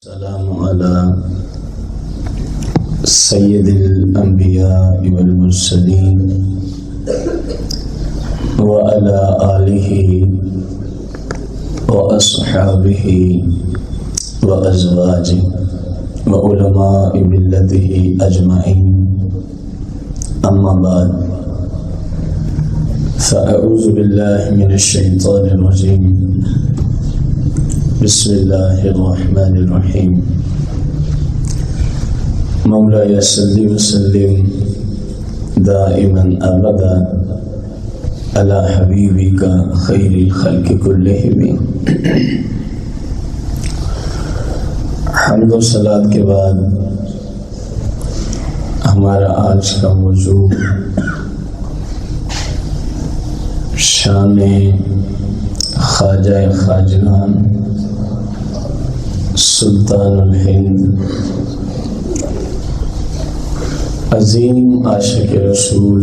السلام على سيد الأنبياء والمرسلين وعلى آله وأصحابه وأزواجه وعلماء ملته أجمعين. أما بعد، فأعوذ بالله من الشيطان الرجيم. بسم اللہ الرحمن الرحیم. مولاي صل وسلم دائما ابدا على حبیبک خیر الخلق کلہم. حمد و صلوات کے بعد ہمارا آج کا موضوع شان خواجہ خواجگان سلطان الہند، عظیم عاشق رسول،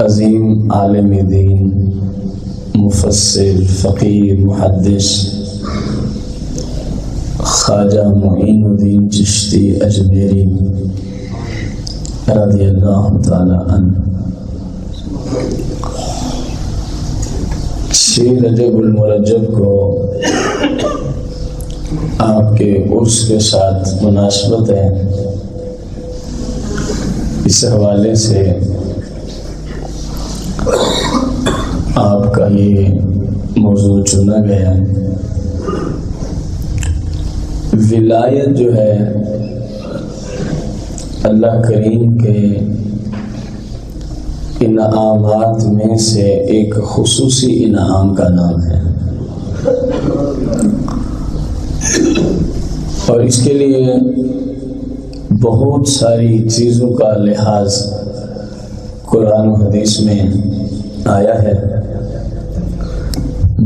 عظیم عالم دین، مفسر، فقیر، محدث خواجہ معین الدین چشتی اجمیری رضی اللہ تعالی عنہ. 6 رجب المرجب کو آپ کے عرس کے ساتھ مناسبت ہے، اس حوالے سے آپ کا یہ موضوع چنا گیا. ولایت جو ہے اللہ کریم کے انعامات میں سے ایک خصوصی انعام کا نام ہے، اور اس کے لیے بہت ساری چیزوں کا لحاظ قرآن و حدیث میں آیا ہے.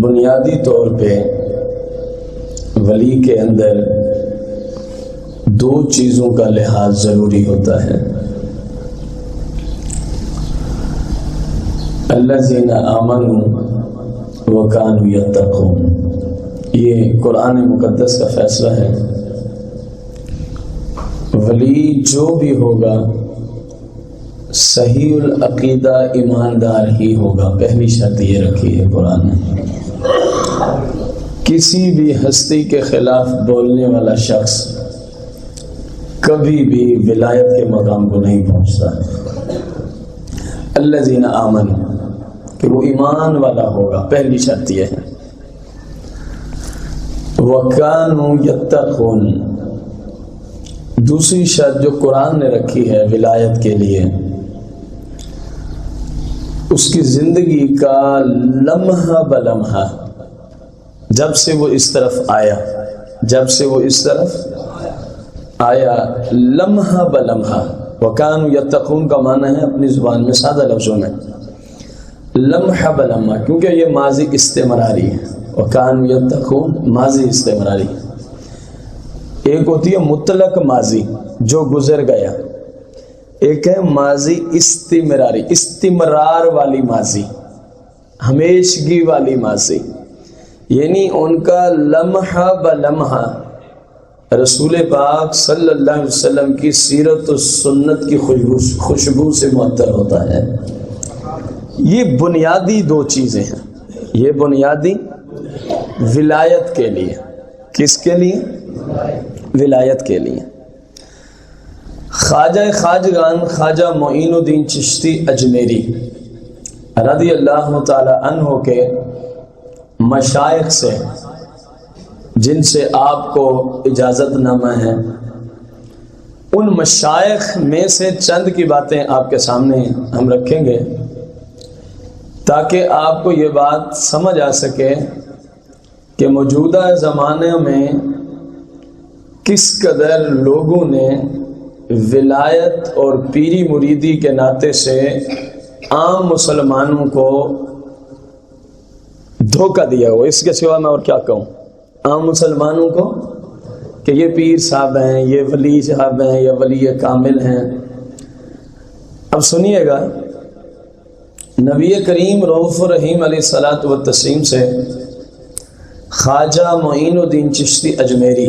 بنیادی طور پہ ولی کے اندر 2 چیزوں کا لحاظ ضروری ہوتا ہے. الذین آمنوا وکانوا یتقون، یہ قرآن مقدس کا فیصلہ ہے. ولی جو بھی ہوگا صحیح العقیدہ ایماندار ہی ہوگا. پہلی شرط یہ رکھی ہے قرآن نے. کسی بھی ہستی کے خلاف بولنے والا شخص کبھی بھی ولایت کے مقام کو نہیں پہنچتا. الذین آمنوا، کہ وہ ایمان والا ہوگا، پہلی شرط یہ ہے. وَكَانُوا يَتَّقُونَ، دوسری شرط جو قرآن نے رکھی ہے ولایت کے لیے، اس کی زندگی کا لمحہ بلمحہ، جب سے وہ اس طرف آیا لمحہ بلمحہ. وَكَانُوا يَتَّقُونَ کا معنی ہے اپنی زبان میں سادہ لفظوں میں لمحہ بلمحہ، کیونکہ یہ ماضی استمراری ہے. وَكَانُوا يَتَّقُونَ ماضی استمراری. ایک ہوتی ہے مطلق ماضی جو گزر گیا، ایک ہے ماضی استمراری، استمرار والی ماضی، ہمیشگی والی ماضی. یعنی ان کا لمحہ بلمحہ رسول پاک صلی اللہ علیہ وسلم کی سیرت و سنت کی خوشبو سے معطر ہوتا ہے. یہ بنیادی 2 چیزیں ہیں. یہ بنیادی ولایت کے لیے. کس کے لیے؟ ولایت کے لیے. خواجہ خواجگان خواجہ معین الدین چشتی اجمیری رضی اللہ تعالی عنہ کے مشائخ سے، جن سے آپ کو اجازت نامہ ہے، ان مشائخ میں سے چند کی باتیں آپ کے سامنے ہم رکھیں گے تاکہ آپ کو یہ بات سمجھ آ سکے کہ موجودہ زمانے میں کس قدر لوگوں نے ولایت اور پیری مریدی کے ناطے سے عام مسلمانوں کو دھوکہ دیا ہوا. اس کے سوا میں اور کیا کہوں؟ عام مسلمانوں کو کہ یہ پیر صاحب ہیں، یہ ولی صاحب ہیں، یا ولی کامل ہیں. اب سنیے گا، نبی کریم رؤوف الرحیم علیہ الصلاۃ والتسلیم سے خواجہ معین الدین چشتی اجمیری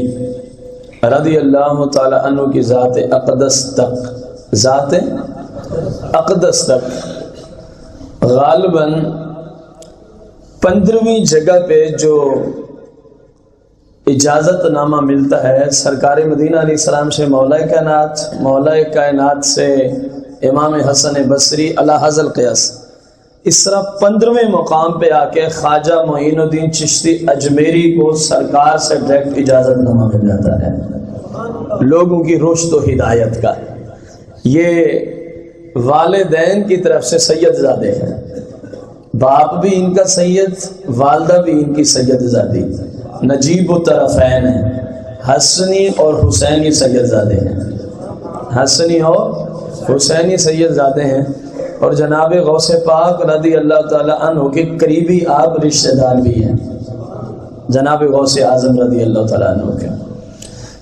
رضی اللہ تعالی عنہ کی ذات اقدس تک غالباً 15ویں جگہ پہ جو اجازت نامہ ملتا ہے سرکار مدینہ علیہ السلام سے مولا کائنات سے امام حسن بصری علی حاذا القیاس، اس طرح 15ویں مقام پہ آ کے خواجہ معین الدین چشتی اجمیری کو سرکار سے ڈائریکٹ اجازت نامہ مل جاتا ہے لوگوں کی رشد و ہدایت کا۔ یہ والدین کی طرف سے سید زادے ہیں، باپ بھی ان کا سید، والدہ بھی ان کی سید زادی، نجیب الطرفین ہیں، حسنی اور حسینی سید زادے ہیں، حسنی اور حسینی سید زادے ہیں، اور جناب غوث پاک رضی اللہ تعالی عنہ کے قریبی آپ رشتہ دار بھی ہیں، جناب غوث اعظم رضی اللہ تعالی عنہ کے۔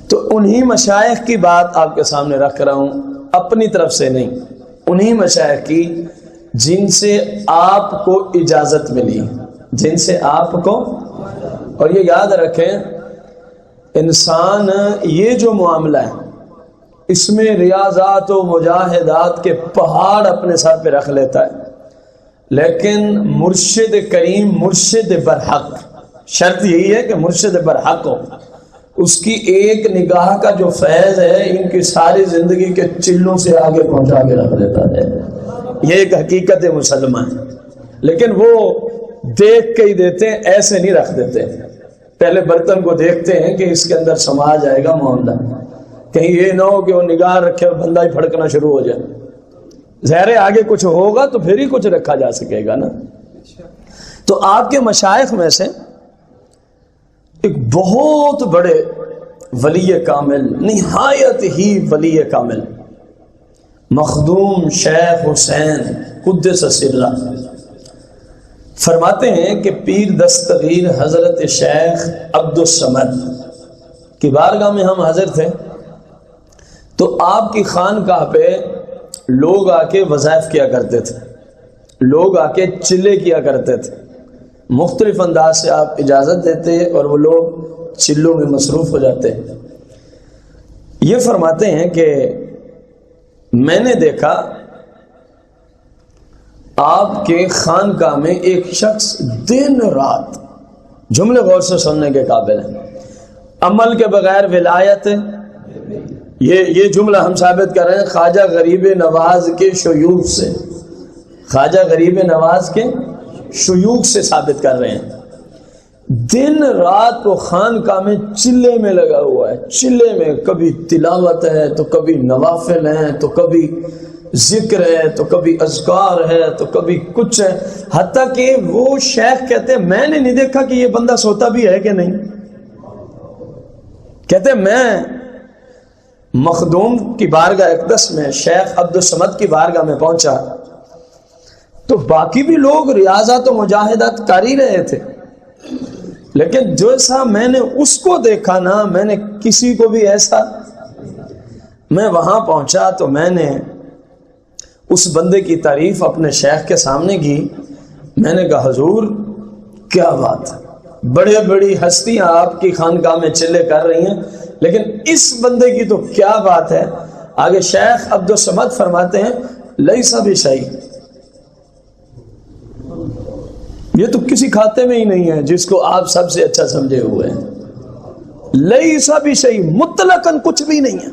تو انہی مشائخ کی بات آپ کے سامنے رکھ رہا ہوں، اپنی طرف سے نہیں، انہی مشائخ کی جن سے آپ کو اجازت ملی، جن سے آپ کو۔ اور یہ یاد رکھیں انسان یہ جو معاملہ ہے اس میں ریاضات و مجاہدات کے پہاڑ اپنے ساتھ پہ رکھ لیتا ہے، لیکن مرشد کریم مرشد برحق، شرط یہی ہے کہ مرشد برحق ہو، اس کی ایک نگاہ کا جو فیض ہے ان کی ساری زندگی کے چلوں سے آگے پہنچا کے رکھ دیتا ہے۔ یہ ایک حقیقت مسلمہ ہے، لیکن وہ دیکھ کے ہی دیتے ہیں، ایسے نہیں رکھ دیتے۔ پہلے برتن کو دیکھتے ہیں کہ اس کے اندر سما جائے گا معاملہ، کہیں یہ نہ ہو کہ وہ نگاہ رکھے اور بندہ ہی پھڑکنا شروع ہو جائے، ظاہر آگے کچھ ہوگا تو پھر ہی کچھ رکھا جا سکے گا نا۔ تو آپ کے مشائخ میں سے ایک بہت بڑے ولی کامل، نہایت ہی ولی کامل، مخدوم شیخ حسین قدس سرہ، فرماتے ہیں کہ پیر دستگیر حضرت شیخ عبد الصمد کی بارگاہ میں ہم حاضر تھے، تو آپ کی خانقاہ پہ لوگ آ کے وظائف کیا کرتے تھے، لوگ آ کے چلے کیا کرتے تھے، مختلف انداز سے آپ اجازت دیتے اور وہ لوگ چلوں میں مصروف ہو جاتے۔ یہ فرماتے ہیں کہ میں نے دیکھا آپ کے خانقاہ میں ایک شخص دن رات، جملے غور سے سننے کے قابل ہیں، عمل کے بغیر ولایت، یہ جملہ ہم ثابت کر رہے ہیں خواجہ غریب نواز کے شیوخ سے، خواجہ غریب نواز کے شیوخ سے ثابت کر رہے ہیں۔ دن رات وہ خانقاہ میں چلے میں لگا ہوا ہے، چلے میں کبھی تلاوت ہے تو کبھی نوافل ہیں تو کبھی ذکر ہے تو کبھی اذکار ہے تو کبھی کچھ ہے، حتیٰ کہ وہ شیخ کہتے ہیں میں نے نہیں دیکھا کہ یہ بندہ سوتا بھی ہے کہ نہیں۔ کہتے ہیں میں مخدوم کی بارگاہ اقدس میں شیخ عبد الصمد کی بارگاہ میں پہنچا تو باقی بھی لوگ ریاضات و مجاہدات کر ہی رہے تھے، لیکن جیسا میں نے اس کو دیکھا نا، میں نے کسی کو بھی ایسا، میں وہاں پہنچا تو میں نے اس بندے کی تعریف اپنے شیخ کے سامنے کی، میں نے کہا حضور کیا بات ہے، بڑے بڑی ہستیاں آپ کی خانقاہ میں چلے کر رہی ہیں، لیکن اس بندے کی تو کیا بات ہے۔ آگے شیخ عبد الصمد فرماتے ہیں لیسا بشیء، یہ تو کسی کھاتے میں ہی نہیں ہے جس کو آپ سب سے اچھا سمجھے ہوئے ہیں، لیسا بشیء، مطلقاً کچھ بھی نہیں ہے۔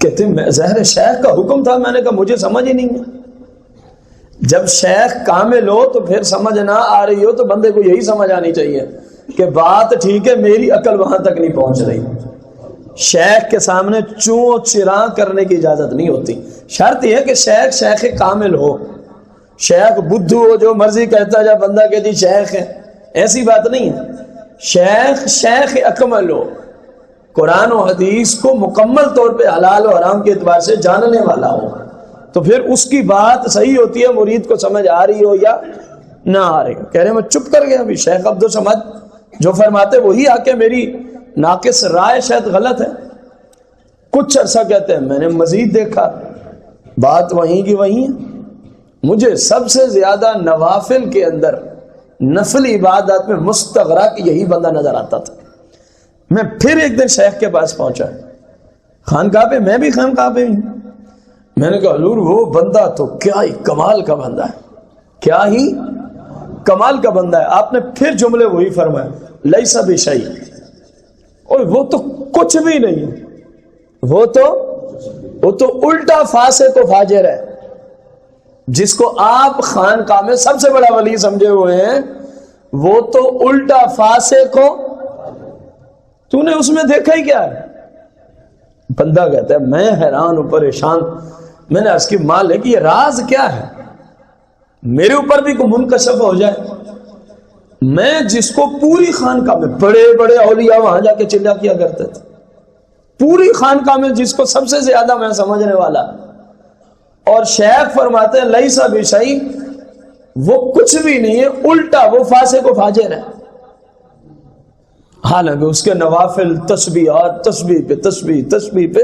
کہتے ہیں ظاہر شیخ کا حکم تھا، میں نے کہا مجھے سمجھ ہی نہیں ہے۔ جب شیخ کامل ہو تو پھر سمجھ نہ آ رہی ہو تو بندے کو یہی سمجھ آنی چاہیے کہ بات ٹھیک ہے، میری عقل وہاں تک نہیں پہنچ رہی۔ شیخ کے سامنے چوں چراں کرنے کی اجازت نہیں ہوتی، شرط یہ ہے کہ شیخ کامل ہو، شیخ بدھو ہو جو مرضی کہتا جا بندہ کہ جی شیخ ہے، ایسی بات نہیں ہے۔ شیخ اکمل ہو، قرآن و حدیث کو مکمل طور پہ حلال و حرام کے اعتبار سے جاننے والا ہو، تو پھر اس کی بات صحیح ہوتی ہے، مرید کو سمجھ آ رہی ہو یا نہ آ رہی ہو۔ کہہ رہے میں چپ کر گیا، ابھی شیخ عبد الصمد جو فرماتے وہی آ کے میری ناقص رائے شاید غلط ہے۔ کچھ عرصہ کہتے ہیں میں نے مزید دیکھا، بات وہیں کی وہیں ہے۔ مجھے سب سے زیادہ نوافل کے اندر، نفل عبادات میں مستغرق یہی بندہ نظر آتا تھا۔ میں پھر ایک دن شیخ کے پاس پہنچا، خانقاہ پہ، میں بھی خانقاہ پہ ہوں۔ میں نے کہا حضور وہ بندہ تو کیا ہی کمال کا بندہ ہے، کیا ہی کمال کا بندہ ہے۔ آپ نے پھر جملے وہی فرمائے، لیس بشیء، اور وہ تو کچھ بھی نہیں ہے، وہ تو الٹا فاسق و فاجر ہے۔ جس کو آپ خانقاہ میں سب سے بڑا ولی سمجھے ہوئے ہیں، وہ تو الٹا فاسق کو، تو نے اس میں دیکھا ہی کیا ہے؟ بندہ کہتا ہے میں حیران ہوں، پریشان۔ میں نے عرض کی مالک یہ راز کیا ہے، میرے اوپر بھی کوئی منکشف ہو جائے۔ میں جس کو پوری خانقاہ میں بڑے بڑے اولیاء وہاں جا کے چلا کیا کرتے تھے، پوری خانقاہ میں جس کو سب سے زیادہ میں سمجھنے والا، اور شیخ فرماتے ہیں لیس بشیء، وہ کچھ بھی نہیں ہے، الٹا وہ فاسق و فاجر ہے۔ حالانکہ اس کے نوافل تسبیحات، تسبیح پہ تسبیح، تسبیح پہ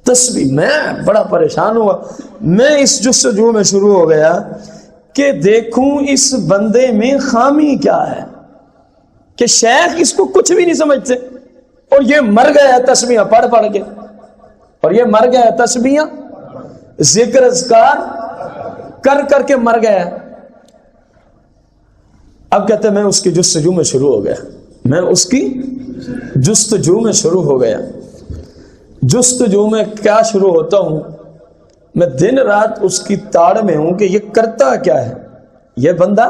تسبیح۔ میں بڑا پریشان ہوا، میں اس جستجو میں شروع ہو گیا کہ دیکھوں اس بندے میں خامی کیا ہے کہ شیخ اس کو کچھ بھی نہیں سمجھتے، اور یہ مر گیا ہے تسبیحاں پڑھ پڑھ کے، اور یہ مر گیا ہے تسبیحاں ذکر اذکار کر کر کے مر گیا۔ اب کہتے ہیں میں اس کی جستجو میں شروع ہو گیا، میں اس کی جستجو میں شروع ہو گیا۔ جستجو میں کیا شروع ہوتا ہوں، میں دن رات اس کی تاڑ میں ہوں کہ یہ کرتا کیا ہے، یہ بندہ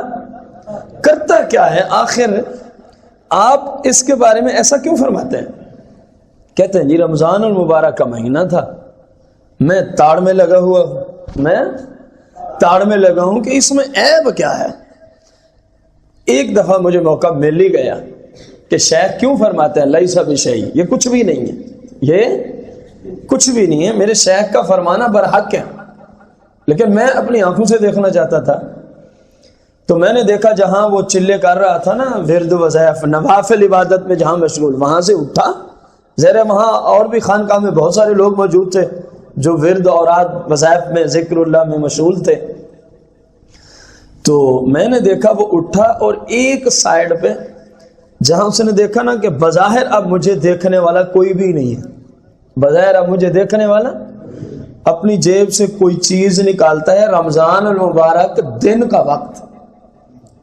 کرتا کیا ہے۔ آخر آپ اس کے بارے میں ایسا کیوں فرماتے ہیں؟ کہتے ہیں جی رمضان المبارک کا مہینہ تھا، میں تاڑ میں لگا ہوا ہوں، میں تاڑ میں لگا ہوں کہ اس میں عیب کیا ہے۔ ایک دفعہ مجھے موقع مل ہی گیا کہ شیخ کیوں فرماتے ہیں لیس بشیء، یہ کچھ بھی نہیں ہے، یہ کچھ بھی نہیں ہے۔ میرے شیخ کا فرمانا برحق ہے، لیکن میں اپنی آنکھوں سے دیکھنا چاہتا تھا۔ تو میں نے دیکھا جہاں وہ چلے کر رہا تھا نا، ورد وظائف نوافل عبادت میں جہاں مشغول، وہاں سے اٹھا، ذرا وہاں اور بھی خانقاہ میں بہت سارے لوگ موجود تھے جو ورد اوراد وظائف میں ذکر اللہ میں مشغول تھے۔ تو میں نے دیکھا وہ اٹھا، اور ایک سائیڈ پہ جہاں اس نے دیکھا نا کہ بظاہر اب مجھے دیکھنے والا کوئی بھی نہیں ہے، بظاہر اب مجھے دیکھنے والا، اپنی جیب سے کوئی چیز نکالتا ہے، رمضان المبارک دن کا وقت،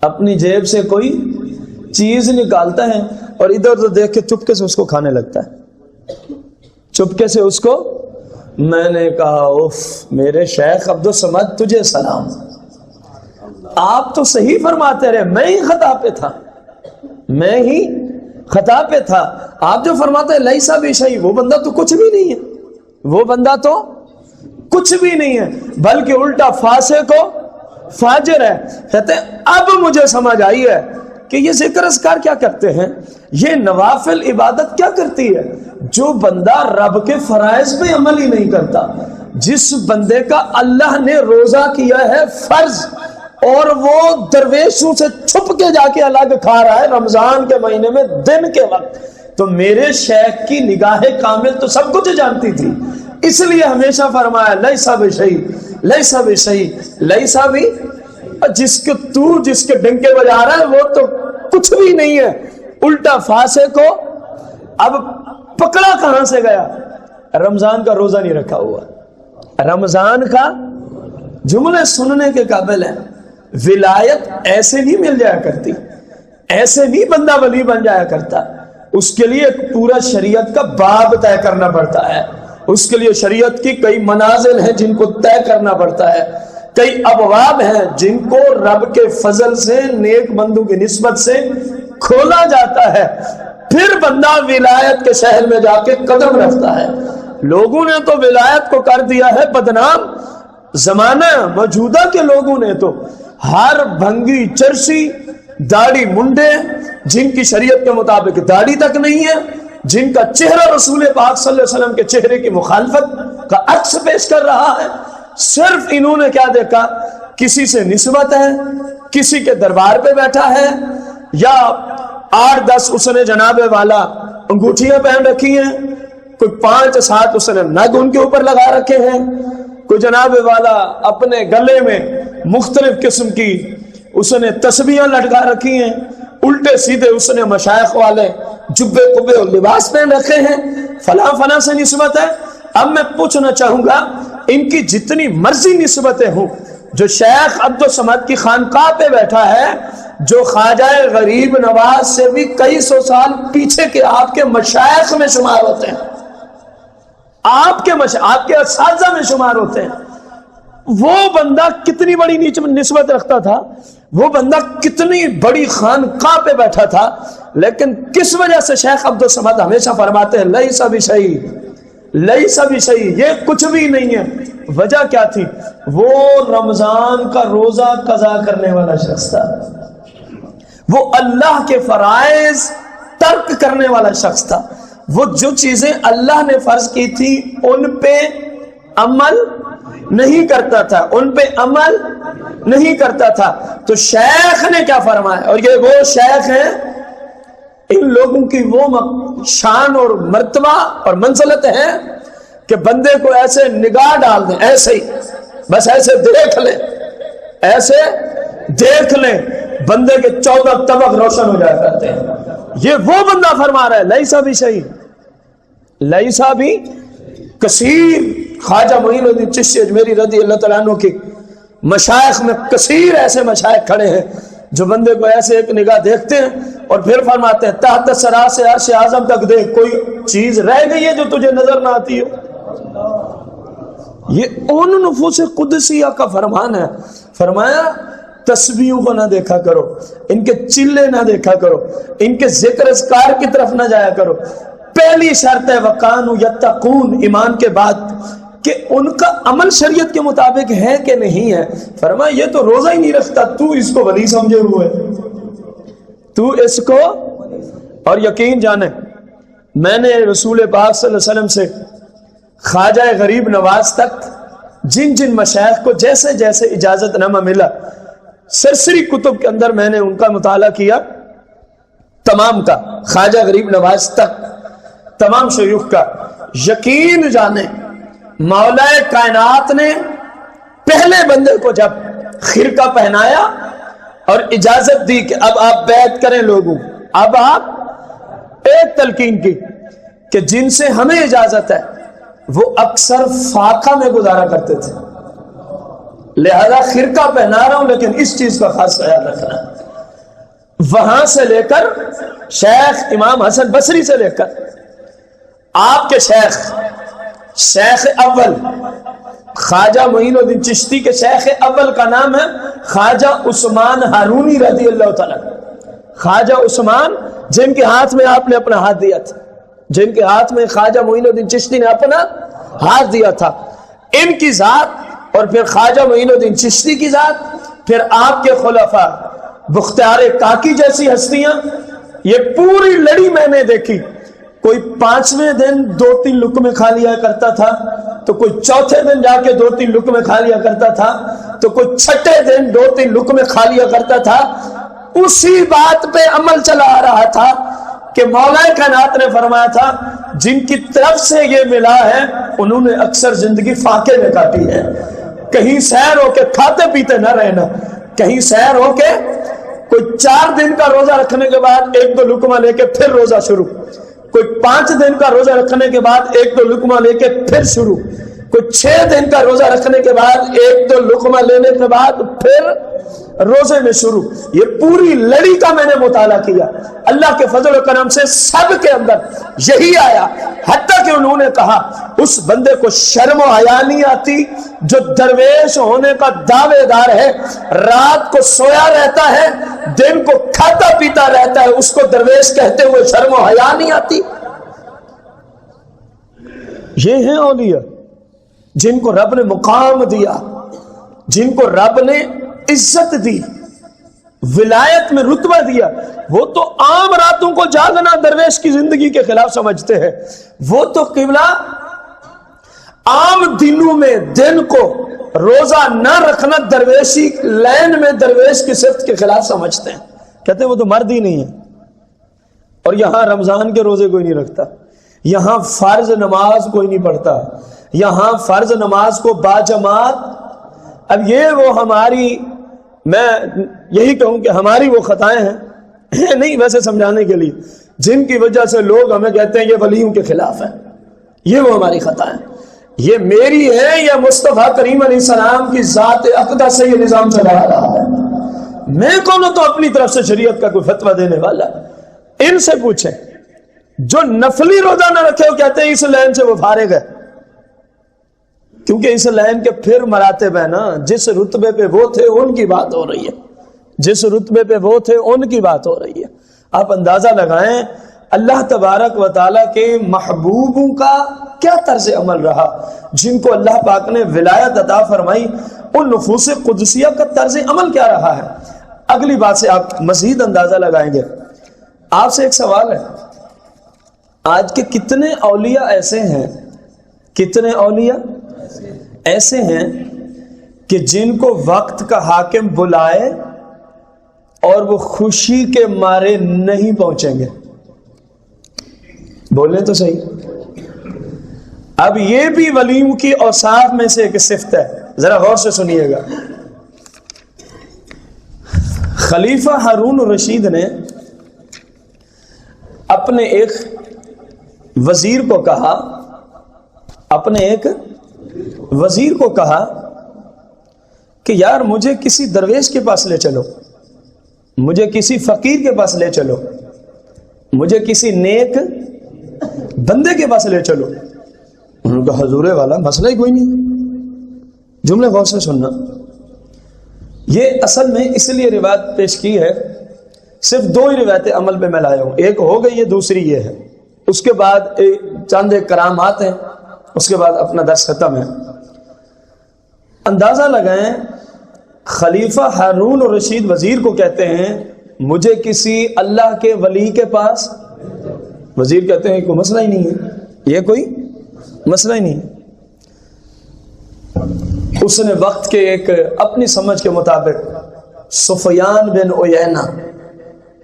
اپنی جیب سے کوئی چیز نکالتا ہے اور ادھر ادھر دیکھ کے چپکے سے اس کو کھانے لگتا ہے، چپکے سے اس کو۔ میں نے کہا اوف میرے شیخ عبدالصمد تجھے سلام، آپ تو صحیح فرماتے رہے، میں ہی خطا پہ تھا، میں ہی خطا پہ تھا۔ آپ جو فرماتے ہیں لیس بشیء، وہ بندہ تو کچھ بھی نہیں ہے، وہ بندہ تو کچھ بھی نہیں ہے، بلکہ الٹا فاسق و فاجر ہے۔ کہتے ہیں اب مجھے سمجھ آئی ہے کہ یہ ذکر اذکار کیا کرتے ہیں، یہ نوافل عبادت کیا کرتی ہے۔ جو بندہ رب کے فرائض پہ عمل ہی نہیں کرتا، جس بندے کا اللہ نے روزہ کیا ہے فرض، اور وہ درویشوں سے چھپ کے جا کے الگ کھا رہا ہے رمضان کے مہینے میں دن کے وقت، تو میرے شیخ کی نگاہ کامل تو سب کچھ جانتی تھی، اس لیے ہمیشہ فرمایا لیس بشیء، لیس بشیء، لیس بھی، جس کے ڈنکے بجا رہا ہے وہ تو کچھ بھی نہیں ہے، الٹا فاسق کو۔ اب پکڑا کہاں سے گیا؟ رمضان کا روزہ نہیں رکھا ہوا، رمضان کا جملے سننے کے قابل ہے۔ ولایت ایسے نہیں مل جایا کرتی، ایسے نہیں بندہ ولی بن جایا کرتا، اس کے لیے ایک پورا شریعت کا باب طے کرنا پڑتا ہے، اس کے لیے شریعت کی کئی منازل ہیں جن کو طے کرنا پڑتا ہے، کئی ابواب ہیں جن کو رب کے فضل سے نیک بندوں کی نسبت سے کھولا جاتا ہے، پھر بندہ ولایت کے شہر میں جا کے قدم رکھتا ہے۔ لوگوں نے تو ولایت کو کر دیا ہے بدنام، زمانہ موجودہ کے لوگوں نے تو ہر بھنگی چرسی داڑھی منڈے جن کی شریعت کے مطابق داڑھی تک نہیں ہے، جن کا چہرہ رسول پاک صلی اللہ علیہ وسلم کے چہرے کی مخالفت کا عکس پیش کر رہا ہے، صرف انہوں نے کیا دیکھا، کسی سے نسبت ہے، کسی کے دربار پہ بیٹھا ہے، یا 8-10 اس نے جناب والا انگوٹھیاں پہن رکھی ہیں، کوئی 5-7 اس نے نگ ان کے اوپر لگا رکھے ہیں، کوئی جناب والا اپنے گلے میں مختلف قسم کی اس نے تسبیحاں لٹکا رکھی ہیں، الٹے سیدھے اس نے مشائخ والے جبے قبے اور لباس پہن رکھے ہیں، فلاں فلاں سے نسبت ہے۔ اب میں پوچھنا چاہوں گا ان کی جتنی مرضی نسبتیں ہوں، جو شیخ عبدالصمد کی خانقاہ پہ بیٹھا ہے، جو خواجہ غریب نواز سے بھی کئی سو سال پیچھے کے آپ کے مشائخ میں شمار ہوتے ہیں، آپ کے اساتذہ میں شمار ہوتے ہیں، وہ بندہ کتنی بڑی نسبت رکھتا تھا، وہ بندہ کتنی بڑی خانقاہ پہ بیٹھا تھا، لیکن کس وجہ سے شیخ عبدالصمد ہمیشہ فرماتے ہیں لیس بشیء، لیس بشیء، یہ کچھ بھی نہیں ہے۔ وجہ کیا تھی؟ وہ رمضان کا روزہ قضا کرنے والا شخص تھا، وہ اللہ کے فرائض ترک کرنے والا شخص تھا، وہ جو چیزیں اللہ نے فرض کی تھی ان پہ عمل نہیں کرتا تھا، ان پہ عمل نہیں کرتا تھا۔ تو شیخ نے کیا فرمایا، اور یہ وہ شیخ ہیں، ان لوگوں کی وہ شان اور مرتبہ اور منزلت ہے کہ بندے کو ایسے نگاہ ڈال دیں، ایسے ہی بس ایسے دیکھ لیں، ایسے دیکھ لیں، بندے کے 14 طبق روشن ہو جایا کرتے ہیں۔ یہ وہ بندہ فرما رہا ہے لیسا بھی صحیح، لیسا بھی کثیر۔ خواجہ معین الدین چشتی اجمیری رضی اللہ تعالیٰ عنہ کی مشائخ میں کثیر ایسے مشائخ کھڑے ہیں جو بندے کو ایسے ایک نگاہ دیکھتے ہیں اور پھر فرماتے ہیں تحت سرا سے عرش اعظم تک دیکھ، کوئی چیز رہ گئی ہے جو تجھے نظر نہ آتی ہو؟ یہ ان نفوس قدسیہ کا فرمان ہے۔ فرمایا تسبیحوں کو نہ دیکھا کرو، ان کے چلے نہ دیکھا کرو، ان کے ذکر اذکار کی طرف نہ جایا کرو۔ پہلی شرط ہے وَقَانُوا يَتَّقُونَ، ایمان کے بعد کہ ان کا عمل شریعت کے مطابق ہے کہ نہیں ہے۔ فرمایا یہ تو روزہ ہی نہیں رکھتا، تو اس کو ولی سمجھے ہوئے، تو اس کو۔ اور یقین جانے میں نے رسول پاک صلی اللہ علیہ وسلم سے خواجہ غریب نواز تک جن جن مشائخ کو جیسے جیسے اجازت نامہ ملا، سرسری کتب کے اندر میں نے ان کا مطالعہ کیا، تمام کا، خواجہ غریب نواز تک تمام شیوخ کا۔ یقین جانے مولا کائنات نے پہلے بندے کو جب خرقہ پہنایا اور اجازت دی کہ اب آپ بیعت کریں لوگوں، اب آپ ایک تلقین کی کہ جن سے ہمیں اجازت ہے وہ اکثر فاقہ میں گزارا کرتے تھے، لہذا خرقہ پہنا رہا ہوں لیکن اس چیز کا خاص خیال رکھنا۔ وہاں سے لے کر شیخ امام حسن بصری سے لے کر آپ کے شیخ اول خواجہ معین الدین چشتی کے شیخ اول کا نام ہے خواجہ عثمان ہارونی رضی اللہ تعالیٰ۔ خواجہ عثمان جن کے ہاتھ میں آپ نے اپنا ہاتھ دیا تھا، جن کے ہاتھ میں خواجہ معین الدین چشتی نے اپنا ہاتھ دیا تھا، ان کی ذات اور پھر خواجہ معین الدین چشتی کی ذات، پھر آپ کے خلفاء بختیار کاکی جیسی ہستیاں، یہ پوری لڑی میں نے دیکھی۔ کوئی 5ویں دن 2-3 لقمے کھا لیا کرتا تھا، تو کوئی 4تھے دن جا کے 2-3 لقمے کھا لیا کرتا تھا، تو کوئی 6ٹھے دن 2-3 لقمے کھا لیا کرتا تھا۔ اسی بات پہ عمل چلا آ رہا تھا کہ مولا کائنات نے فرمایا تھا جن کی طرف سے یہ ملا ہے انہوں نے اکثر زندگی فاقے میں کاٹی ہے۔ کہیں سیر ہو کے کھاتے پیتے نہ رہنا، کہیں سیر ہو کے کوئی 4 دن کا روزہ رکھنے کے بعد 1-2 لقمہ لے کے پھر روزہ شروع، کوئی 5 دن کا روزہ رکھنے کے بعد 1-2 لقمہ لے کے پھر شروع، کوئی 6 دن کا روزہ رکھنے کے بعد 1-2 لقمہ لینے کے بعد پھر روزے میں شروع۔ یہ پوری لڑی کا میں نے مطالعہ کیا، اللہ کے فضل و کرم سے سب کے اندر یہی آیا، حتیٰ کہ انہوں نے کہا اس بندے کو شرم و حیا نہیں آتی جو درویش ہونے کا دعوے دار ہے، رات کو سویا رہتا ہے، دن کو کھاتا پیتا رہتا ہے، اس کو درویش کہتے ہوئے شرم و حیا نہیں آتی۔ یہ ہیں اولیاء جن کو رب نے مقام دیا، جن کو رب نے عزت دی، ولایت میں رتبہ دیا۔ وہ تو عام راتوں کو جاگنا درویش کی زندگی کے خلاف سمجھتے ہیں، وہ تو قبلہ عام دنوں میں دن کو روزہ نہ رکھنا درویشی لین میں درویش کی صفت کے خلاف سمجھتے ہیں، کہتے ہیں وہ تو مرد ہی نہیں ہے۔ اور یہاں رمضان کے روزے کوئی نہیں رکھتا، یہاں فرض نماز کوئی نہیں پڑھتا، یہاں فرض نماز کو باجماعت۔ اب یہ وہ ہماری، میں یہی کہوں کہ ہماری وہ خطائیں ہیں نہیں ویسے سمجھانے کے لیے جن کی وجہ سے لوگ ہمیں کہتے ہیں یہ ولیوں کے خلاف ہے، یہ وہ ہماری خطا ہے، یہ میری ہے یا مصطفیٰ کریم علیہ السلام کی ذات اقدس سے یہ نظام چلا رہا ہے؟ میں کون ہوں تو اپنی طرف سے شریعت کا کوئی فتویٰ دینے والا؟ ان سے پوچھیں جو نفلی روزہ نہ رکھے وہ کہتے ہیں اس لائن سے وہ فارغ ہے، کیونکہ اس لائن کے پھر مراتب ہے نا، جس رتبے پہ وہ تھے ان کی بات ہو رہی ہے، جس رتبے پہ وہ تھے ان کی بات ہو رہی ہے۔ آپ اندازہ لگائیں اللہ تبارک و تعالیٰ کے محبوبوں کا کیا طرز عمل رہا، جن کو اللہ پاک نے ولایت عطا فرمائی، ان نفوس قدسیہ کا طرز عمل کیا رہا ہے۔ اگلی بات سے آپ مزید اندازہ لگائیں گے۔ آپ سے ایک سوال ہے، آج کے کتنے اولیاء ایسے ہیں، کتنے اولیاء ایسے ہیں کہ جن کو وقت کا حاکم بلائے اور وہ خوشی کے مارے نہیں پہنچیں گے؟ بولیں تو صحیح۔ اب یہ بھی ولیوں کی اوصاف میں سے ایک صفت ہے، ذرا غور سے سنیے گا۔ خلیفہ ہارون الرشید نے اپنے ایک وزیر کو کہا، اپنے ایک وزیر کو کہا کہ یار مجھے کسی درویش کے پاس لے چلو، مجھے کسی فقیر کے پاس لے چلو، مجھے کسی نیک بندے کے پاس لے چلو۔ انہوں نے کہا حضور والا مسئلہ ہی کوئی نہیں۔ جملے غور سے سننا، یہ اصل میں اس لیے روایت پیش کی ہے، صرف دو ہی روایتیں عمل پہ میں لایا ہوں، ایک ہو گئی ہے، دوسری یہ ہے، اس کے بعد چند ایک کرامات ہیں، اس کے بعد اپنا درس ختم ہے۔ اندازہ لگائیں خلیفہ ہارون الرشید وزیر کو کہتے ہیں مجھے کسی اللہ کے ولی کے پاس، وزیر کہتے ہیں کوئی مسئلہ ہی نہیں ہے، یہ کوئی مسئلہ ہی نہیں ہے۔ اس نے وقت کے ایک اپنی سمجھ کے مطابق سفیان بن عیینہ،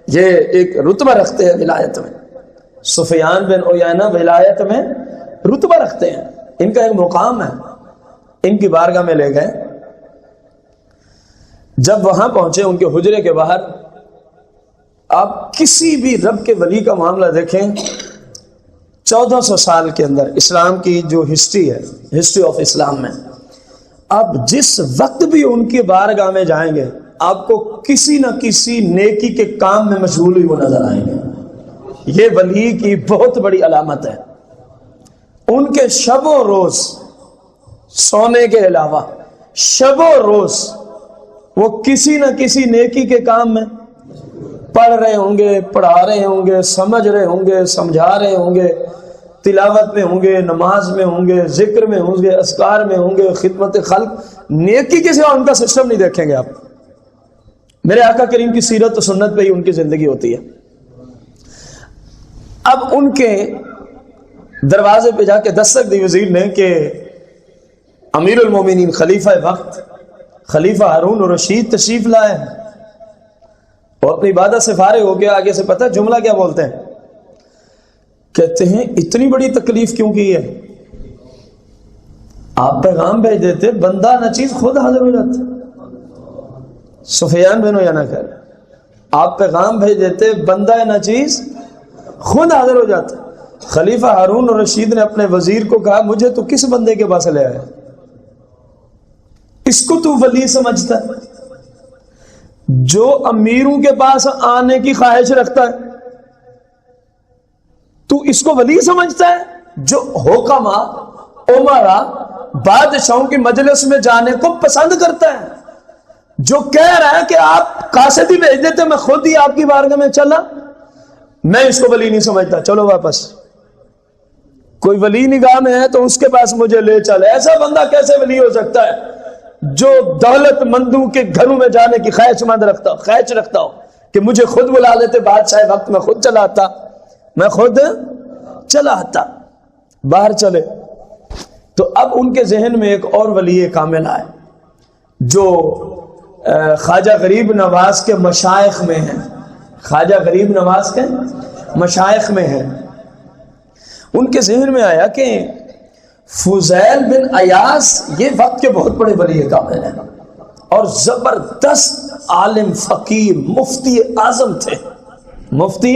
یہ ایک رتبہ رکھتے ہیں ولایت میں، سفیان بن عیینہ ولایت میں رتبہ رکھتے ہیں، ان کا ایک مقام ہے، ان کی بارگاہ میں لے گئے۔ جب وہاں پہنچے ان کے حجرے کے باہر، آپ کسی بھی رب کے ولی کا معاملہ دیکھیں، 1400 سال کے اندر اسلام کی جو ہسٹری ہے، ہسٹری آف اسلام میں، آپ جس وقت بھی ان کی بارگاہ میں جائیں گے آپ کو کسی نہ کسی نیکی کے کام میں مشغول ہوئی وہ نظر آئیں گے۔ یہ ولی کی بہت بڑی علامت ہے۔ ان کے شب و روز سونے کے علاوہ شب و روز وہ کسی نہ کسی نیکی کے کام میں پڑھ رہے ہوں گے، پڑھا رہے ہوں گے، سمجھ رہے ہوں گے، سمجھا رہے ہوں گے، تلاوت میں ہوں گے، نماز میں ہوں گے، ذکر میں ہوں گے، اذکار میں ہوں گے، خدمت خلق، نیکی کے سوا ان کا سسٹم نہیں دیکھیں گے آپ۔ میرے آقا کریم کی سیرت و سنت پہ ہی ان کی زندگی ہوتی ہے۔ اب ان کے دروازے پہ جا کے دستک دی وزیر نے کہ امیر المومنین خلیفہ وقت خلیفہ ہارون الرشید تشریف لائے ہیں، اور اپنی عبادت سے فارغ ہو کے آگے سے پتہ جملہ کیا بولتے ہیں، کہتے ہیں اتنی بڑی تکلیف کیوں کی ہے؟ آپ پیغام بھیج دیتے، بندہ نہ چیز خود حاضر ہو جاتا۔ سفیان بن عیینہ کہہ رہے آپ پیغام بھیج دیتے، بندہ نہ چیز خود حاضر ہو جاتا۔ خلیفہ ہارون الرشید نے اپنے وزیر کو کہا مجھے تو کس بندے کے پاس لے آیا، اس کو تو ولی سمجھتا ہے؟ جو امیروں کے پاس آنے کی خواہش رکھتا ہے تو اس کو ولی سمجھتا ہے؟ جو حکما عمرا بادشاہوں کی مجلس میں جانے کو پسند کرتا ہے، جو کہہ رہا ہے کہ آپ قاصدی بھیج دیتے میں خود ہی آپ کی بارگاہ میں چلا، میں اس کو ولی نہیں سمجھتا، چلو واپس۔ کوئی ولی نگاہ میں ہے تو اس کے پاس مجھے لے چلے۔ ایسا بندہ کیسے ولی ہو سکتا ہے جو دولت مندوں کے گھروں میں جانے کی خواہش رکھتا ہو کہ مجھے خود بلا لیتے بادشاہ وقت، میں خود چلا آتا، باہر چلے۔ تو اب ان کے ذہن میں ایک اور ولی کامل آئے جو خواجہ غریب نواز کے مشائخ میں ہیں، خواجہ غریب نواز کے مشائخ میں ہیں۔ ان کے ذہن میں آیا کہ فضیل بن ایاز یہ وقت کے بہت بڑے ولی کامل ہیں اور زبردست عالم فقیر مفتی اعظم تھے، مفتی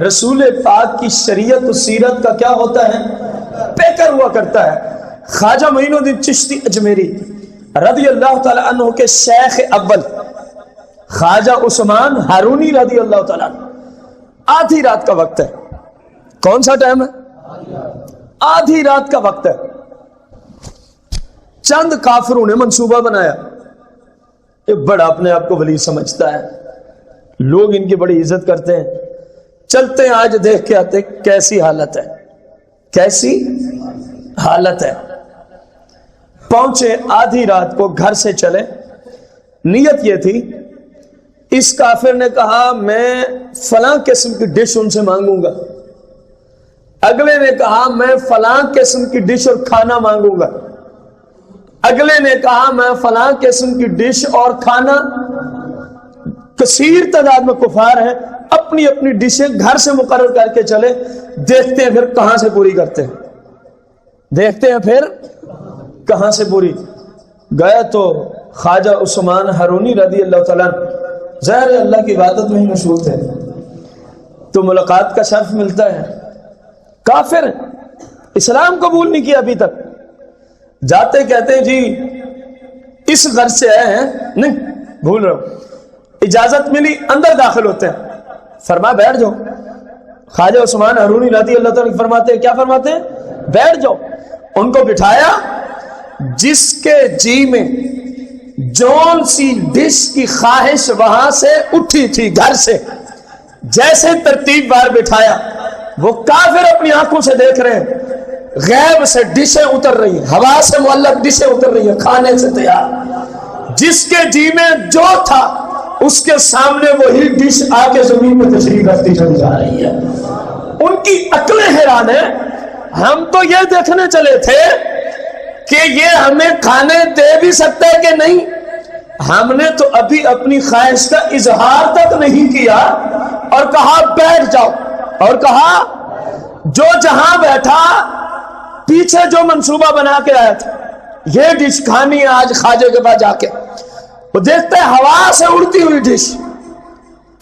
رسول پاک کی شریعت و سیرت کا کیا ہوتا ہے؟ پیکر ہوا کرتا ہے۔ خواجہ معین الدین چشتی اجمیری رضی اللہ تعالی عنہ کے شیخ اول خواجہ عثمان ہارونی رضی اللہ تعالی عنہ، آدھی رات کا وقت ہے۔ کون سا ٹائم ہے؟ آدھی رات کا وقت ہے۔ چند کافروں نے منصوبہ بنایا، یہ بڑا اپنے آپ کو ولی سمجھتا ہے، لوگ ان کی بڑی عزت کرتے ہیں، چلتے ہیں آج دیکھ کے آتے کیسی حالت ہے، کیسی حالت ہے۔ پہنچے آدھی رات کو، گھر سے چلے، نیت یہ تھی، اس کافر نے کہا میں فلاں قسم کی ڈش ان سے مانگوں گا، اگلے نے کہا میں فلاں قسم کی ڈش اور کھانا مانگوں گا، اگلے نے کہا میں فلاں قسم کی ڈش اور کھانا۔ کثیر تعداد میں کفار ہیں، اپنی اپنی ڈشیں گھر سے مقرر کر کے چلے، دیکھتے ہیں پھر کہاں سے پوری کرتے ہیں، دیکھتے ہیں پھر کہاں سے پوری۔ گیا تو خواجہ عثمان ہارونی رضی اللہ تعالیٰ ظاہر اللہ کی عبادت میں ہی مشہور تھے، تو ملاقات کا شرف ملتا ہے۔ کافر اسلام قبول نہیں کیا ابھی تک، جاتے کہتے ہیں جی اس گھر سے آئے ہیں، نہیں بھول رہا ہوں، اجازت ملی، اندر داخل ہوتے ہیں، فرما بیٹھ جاؤ۔ خواجہ عثمان ہارونی رضی اللہ تعالیٰ فرماتے ہیں، کیا فرماتے ہیں؟ بیٹھ جاؤ۔ ان کو بٹھایا، جس کے جی میں جون سی ڈش کی خواہش وہاں سے اٹھی تھی گھر سے، جیسے ترتیب بار بٹھایا، وہ کافر اپنی آنکھوں سے دیکھ رہے ہیں، غیب سے ڈشیں اتر رہی ہیں، ہوا سے معلق ڈشیں اتر رہی ہیں، کھانے سے تیار۔ جس کے جی میں جو تھا اس کے سامنے وہی ڈش آ کے زمین میں تشریف رکھتی چلی جا رہی ہے۔ ان کی عقلیں حیران ہیں۔ ہم تو یہ دیکھنے چلے تھے کہ یہ ہمیں کھانے دے بھی سکتا ہے کہ نہیں، ہم نے تو ابھی اپنی خواہش کا اظہار تک نہیں کیا، اور کہا بیٹھ جاؤ، اور کہا جو جہاں بیٹھا پیچھے جو منصوبہ بنا کے آیا تھا، یہ ڈش کھانی ہے آج خواجے کے پاس جا کے، وہ دیکھتے ہیں ہوا سے اڑتی ہوئی ڈش،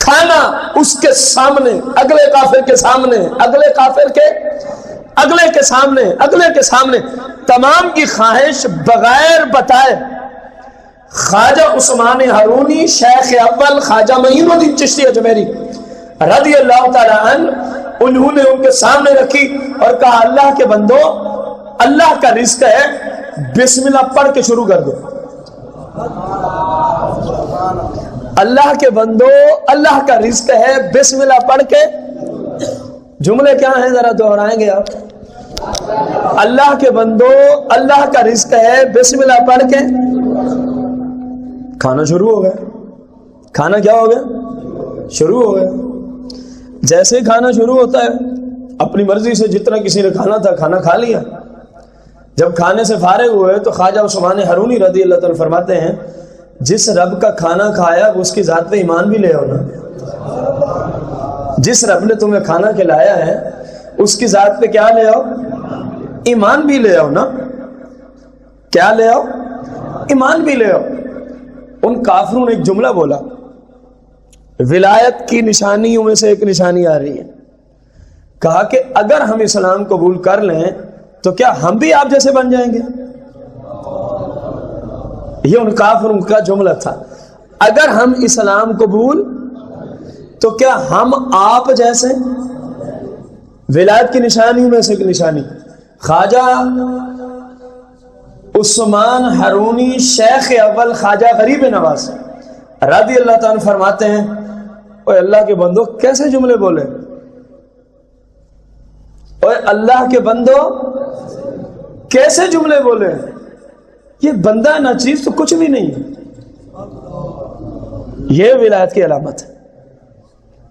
کھانا اس کے سامنے، اگلے کافر کے سامنے، اگلے کافر کے اگلے کے سامنے، اگلے کے سامنے، تمام کی خواہش بغیر بتائے۔ خواجہ عثمان ہارونی شیخ اول خواجہ معین الدین چشتی اجمیری رضی اللہ تعالی عنہ، انہوں نے ان کے سامنے رکھی اور کہا اللہ کے بندو، اللہ کا رزق ہے، بسم اللہ پڑھ کے شروع کر دو۔ اللہ کے بندو، اللہ کا رزق ہے، بسم اللہ پڑھ کے۔ جملے کیا ہیں ذرا دہرائیں گے آپ؟ اللہ کے بندو، اللہ کا رزق ہے، بسم اللہ پڑھ کے۔ کھانا شروع ہو گیا۔ کھانا کیا ہو گیا؟ شروع ہو گیا۔ جیسے کھانا شروع ہوتا ہے، اپنی مرضی سے جتنا کسی نے کھانا تھا کھانا کھا لیا۔ جب کھانے سے فارغ ہوئے تو خواجہ عثمان ہارونی رضی اللہ تعالیٰ فرماتے ہیں، جس رب کا کھانا کھایا وہ اس کی ذات پہ ایمان بھی لے آؤ نا۔ جس رب نے تمہیں کھانا کھلایا ہے اس کی ذات پہ کیا لے آؤ؟ ایمان بھی لے آؤ نا۔ کیا لے آؤ؟ ایمان بھی لے آؤ۔ ان کافروں نے ایک جملہ بولا، ولایت کی نشانیوں میں سے ایک نشانی آ رہی ہے، کہا کہ اگر ہم اسلام قبول کر لیں تو کیا ہم بھی آپ جیسے بن جائیں گے؟ یہ ان کافروں کا جملہ تھا، اگر ہم اسلام قبول تو کیا ہم آپ جیسے؟ ولایت کی نشانیوں میں سے ایک نشانی۔ خواجہ عثمان ہارونی شیخ اول خواجہ غریب نواز رضی اللہ تعالیٰ فرماتے ہیں، اوے اللہ کے بندو کیسے جملے بولے، اوے اللہ کے بندو کیسے جملے بولے، یہ بندہ ناچیز تو کچھ بھی نہیں ہے۔ یہ ولایت کی علامت ہے،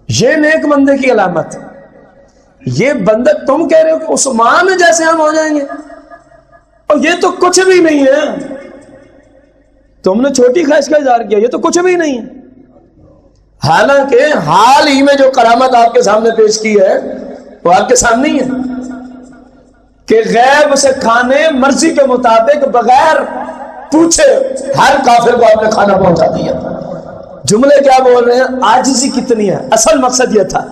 یہ نیک بندے کی علامت ہے۔ یہ بندہ تم کہہ رہے ہو کہ عثمان جیسے ہم ہو جائیں گے، اور یہ تو کچھ بھی نہیں ہے۔ تم نے چھوٹی خواہش کا اظہار کیا، یہ تو کچھ بھی نہیں ہے۔ حالانکہ حال ہی میں جو کرامت آپ کے سامنے پیش کی ہے وہ آپ کے سامنے ہی ہے کہ غیب سے کھانے مرضی کے مطابق بغیر پوچھے ہر کافر کو آپ نے کھانا پہنچا دیا۔ جملے کیا بول رہے ہیں؟ عاجزی کتنی ہے۔ اصل مقصد یہ تھا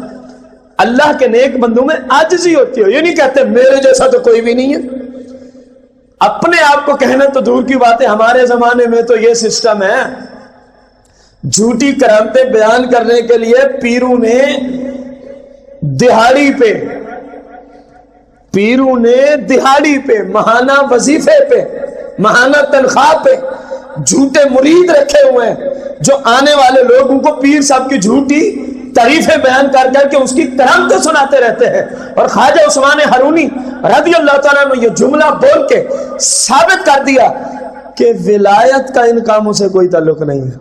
اللہ کے نیک بندوں میں عاجزی ہوتی ہے. یہ نہیں کہتے میرے جیسا تو کوئی بھی نہیں ہے. اپنے آپ کو کہنا تو دور کی بات ہے. ہمارے زمانے میں تو یہ سسٹم ہے, جھوٹی کرامتیں بیان کرنے کے لیے پیروں نے دہاڑی پہ ماہانہ وظیفے پہ ماہانہ تنخواہ پہ جھوٹے مرید رکھے ہوئے ہیں, جو آنے والے لوگوں کو پیر صاحب کی جھوٹی تعریفیں بیان کر کر کے اس کی کرامتیں سناتے رہتے ہیں. اور خواجہ عثمان ہارونی رضی اللہ تعالیٰ نے یہ جملہ بول کے ثابت کر دیا کہ ولایت کا ان کاموں سے کوئی تعلق نہیں ہے,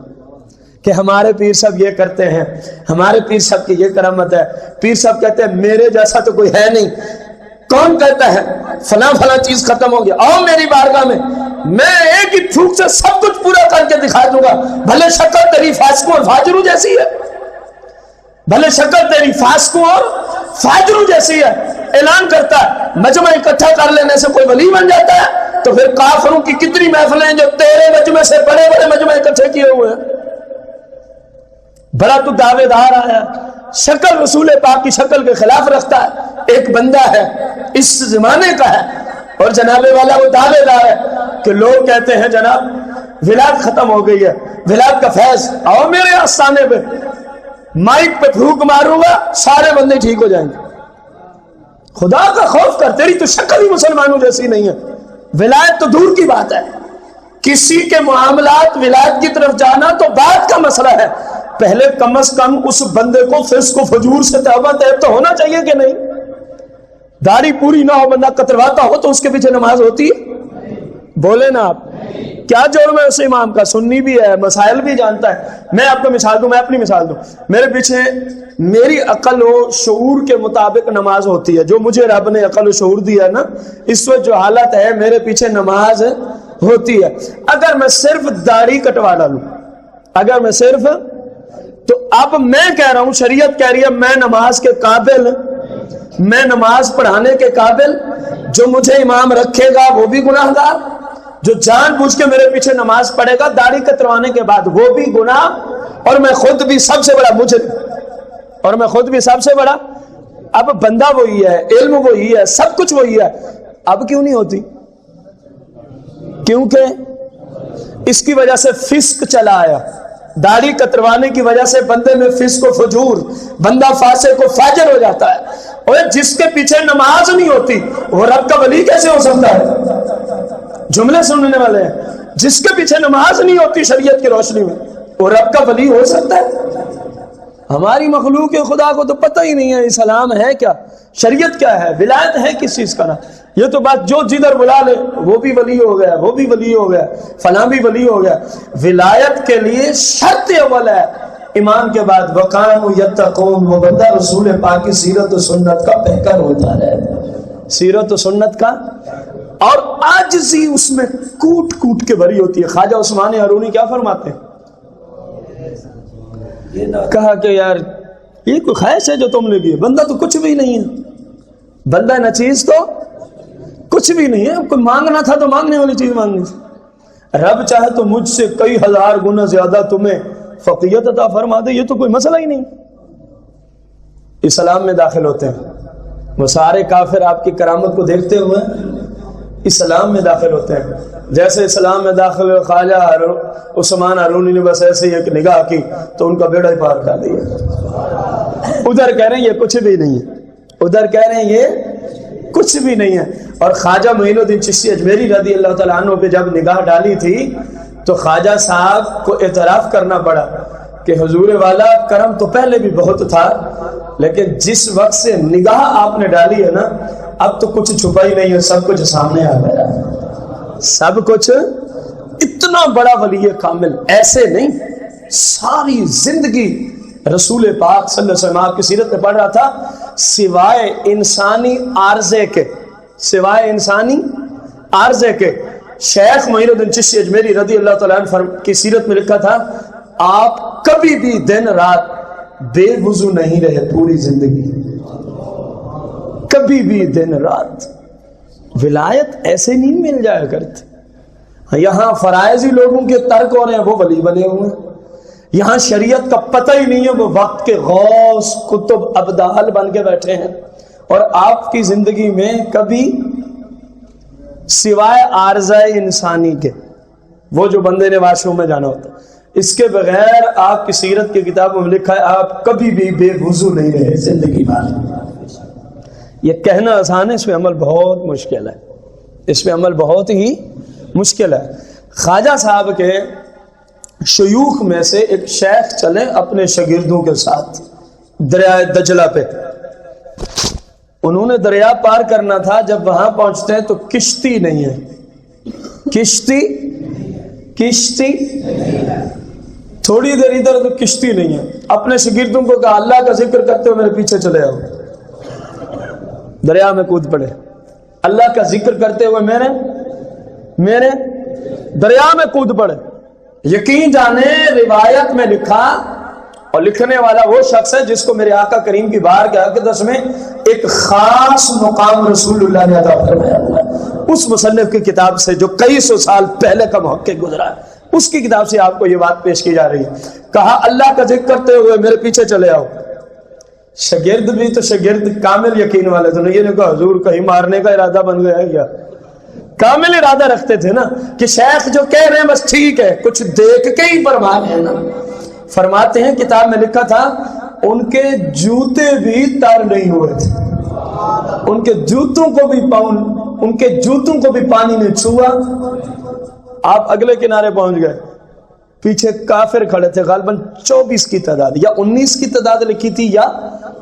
کہ ہمارے پیر صاحب یہ کرتے ہیں, ہمارے پیر صاحب کی یہ کرامت ہے. پیر صاحب کہتے ہیں میرے جیسا تو کوئی ہے نہیں. کون کہتا ہے فلاں فلاں چیز ختم ہو گیا, آؤ میری بارگاہ میں ایک ہی تھوک سے سب کچھ پورا کر کے دکھا دوں گا, بھلے شکل تیری فاسقوں اور فاجروں جیسی ہے, بھلے شکل تیری فاسقوں اور فاجروں جیسی ہے. اعلان کرتا ہے مجمع اکٹھا کر لینے سے کوئی ولی بن جاتا ہے, تو پھر کافروں کی کتنی محفلیں جو تیرے مجمع سے بڑے بڑے مجمع اکٹھے کیے ہوئے ہیں. بڑا تو دعوے دار آیا, شکل رسول پاک کی شکل کے خلاف رکھتا ہے. ایک بندہ ہے اس زمانے کا ہے اور جناب والا وہ دعوے دار ہے کہ لوگ کہتے ہیں جناب ولاد ختم ہو گئی ہے, ولاد کا فیض, آؤ میرے آستانے پہ, مائک پہ پھونک ماروں گا سارے بندے ٹھیک ہو جائیں گے. خدا کا خوف کر, تیری تو شکل ہی مسلمانوں جیسی نہیں ہے. ولایت تو دور کی بات ہے, کسی کے معاملات ولایت کی طرف جانا تو بات کا مسئلہ ہے. پہلے کم از کم اس بندے کو فسق و فجور سے توبہ طیب تو ہونا چاہیے کہ نہیں. داڑھی پوری نہ ہو, بندہ کترواتا ہو, تو اس کے پیچھے نماز ہوتی ہے؟ بولے نا آپ, کیا جرم ہے اس امام کا؟ سنی بھی ہے, مسائل بھی جانتا ہے. میں آپ کو مثال دوں, میں اپنی مثال دوں. میرے پیچھے میری عقل و شعور کے مطابق نماز ہوتی ہے, جو مجھے رب نے عقل و شعور دیا نا, اس وقت جو حالت ہے میرے پیچھے نماز ہوتی ہے. اگر میں صرف داڑھی کٹوا ڈالوں, اگر میں صرف, تو اب میں کہہ رہا ہوں, شریعت کہہ رہی ہے میں نماز کے قابل, میں نماز پڑھانے کے قابل, جو مجھے امام رکھے گا وہ بھی گناہ گار, جو جان بوجھ کے میرے پیچھے نماز پڑھے گا داڑھی کتروانے کے بعد وہ بھی گناہ, اور میں خود بھی سب سے بڑا مجرم, اور میں خود بھی سب سے بڑا. اب بندہ وہی ہے, علم وہی ہے, سب کچھ وہی ہے, اب کیوں نہیں ہوتی؟ کیونکہ اس کی وجہ سے فسق چلا آیا. داڑھی کتروانے کی وجہ سے بندے میں فسق و فجور, بندہ فاسق و فاجر ہو جاتا ہے. اور جس کے پیچھے نماز نہیں ہوتی وہ رب کا ولی کیسے ہو سکتا ہے؟ جملے سننے والے ہیں, جس کے پیچھے نماز نہیں ہوتی شریعت کی روشنی میں, وہ رب کا ولی ہو سکتا ہے؟ ہماری مخلوق خدا کو تو پتہ ہی نہیں ہے اسلام ہے کیا, شریعت کیا ہے, ولایت ہے کس چیز کا. نا یہ تو بات جو جدھر بلا لے وہ بھی ولی ہو گیا, وہ بھی ولی ہو گیا, فلاں بھی ولی ہو گیا. ولایت کے لیے شرط اول ہے ایمان کے بعد وَقَانُوا يَتَّقُونَ, وہ بندہ رسول پاک کی سیرت و سنت کا پیکر ہوتا رہے, سیرت و سنت کا, اور عاجزی اس میں کوٹ کوٹ کے بھری ہوتی ہے. خواجہ عثمان ہارونی کیا فرماتے ہیں؟ کہا کہ یار یہ کوئی خواہش ہے جو تم نے کی, بندہ تو کچھ بھی نہیں ہے, بندہ نہ چیز تو کچھ بھی نہیں ہے. کوئی مانگنا تھا تو مانگنے والی چیز مانگنی تھی. رب چاہے تو مجھ سے کئی ہزار گنا زیادہ تمہیں فقیت عطا فرما دے, یہ تو کوئی مسئلہ ہی نہیں. اسلام میں داخل ہوتے ہیں, وہ سارے کافر آپ کی کرامت کو دیکھتے ہوئے اسلام میں داخل ہوتے ہیں. جیسے اسلام میں داخل ہوئے خواجہ عثمان ہارونی نے بس ایسے ہی ایک نگاہ کی تو ان کا بیڑا ہی پار کر دیا. ادھر کہہ رہے ہیں یہ کچھ بھی نہیں ہے, ادھر کہہ رہے ہیں یہ کچھ بھی نہیں ہے. اور خواجہ معین الدین چشتی اجمیری رضی اللہ تعالیٰ عنہ پہ جب نگاہ ڈالی تھی تو خواجہ صاحب کو اعتراف کرنا پڑا کہ حضور والا کرم تو پہلے بھی بہت تھا, لیکن جس وقت سے نگاہ آپ نے ڈالی ہے نا اب تو کچھ چھپا ہی نہیں ہے, سب کچھ سامنے آ گیا, سب کچھ. اتنا بڑا ولی کامل ایسے نہیں, ساری زندگی رسول پاک صلی اللہ علیہ وسلم آپ کی سیرت میں پڑھ رہا تھا, سوائے انسانی عارضے کے, سوائے انسانی عارضے کے. شیخ معین الدین چشتی اجمیری رضی اللہ تعالیٰ عنہ کی سیرت میں لکھا تھا آپ کبھی بھی دن رات بے وضو نہیں رہے پوری زندگی, کبھی بھی دن رات. ولایت ایسے نہیں مل جایا کرتی. یہاں فرائضی لوگوں کے ترک ہو رہے ہیں وہ ولی بنے ہوئے ہیں, یہاں شریعت کا پتہ ہی نہیں ہے، وہ وقت کے غوث کتب ابدال بن کے بیٹھے ہیں، اور آپ کی زندگی میں کبھی سوائے عارضہ انسانی کے، وہ جو بندے نے واش روم میں جانا ہوتا، اس کے بغیر آپ کی سیرت کی کتابوں میں لکھا ہے آپ کبھی بھی بے وضو نہیں رہے زندگی میں۔ یہ کہنا آسان ہے، اس میں عمل بہت مشکل ہے، اس میں عمل بہت ہی مشکل ہے۔ خواجہ صاحب کے شیوخ میں سے ایک شیخ چلے اپنے شاگردوں کے ساتھ دریائے دجلہ پہ، انہوں نے دریا پار کرنا تھا، جب وہاں پہنچتے ہیں تو کشتی نہیں ہے، کشتی تھوڑی دیر ادھر تو کشتی نہیں ہے، اپنے شاگردوں کو کہا اللہ کا ذکر کرتے ہوئے میرے پیچھے چلے آؤ، دریا میں کود پڑے، اللہ کا ذکر کرتے ہوئے میرے دریا میں کود پڑے۔ یقین جانے روایت میں لکھا، اور لکھنے والا وہ شخص ہے جس کو میرے آقا کریم کی بارگاہ اقدس میں ایک خاص مقام رسول اللہ نے عطا فرمایا، اس مصنف کی کتاب سے جو کئی سو سال پہلے کا محقق گزرا ہے، اس کی کتاب سے آپ کو یہ بات پیش کی جا رہی ہے۔ کہا اللہ کا ذکر کرتے ہوئے میرے پیچھے چلے آؤ۔ شاگرد بھی تو شاگرد کامل یقین والے تو نہیں، یہ کہا حضور کہیں مارنے کا ارادہ بن گیا ہے کیا؟ کامل ارادہ رکھتے تھے نا کہ شیخ جو کہہ رہے ہیں بس ٹھیک ہے، کچھ دیکھ کے ہی فرما رہے ہیں نا۔ فرماتے ہیں کتاب میں لکھا تھا ان کے جوتے بھی تر نہیں ہوئے تھے، ان کے جوتوں کو بھی پانی نے چھوا۔ آپ اگلے کنارے پہنچ گئے، پیچھے کافر کھڑے تھے، غالباً 24 کی تعداد یا 19 کی تعداد لکھی تھی یا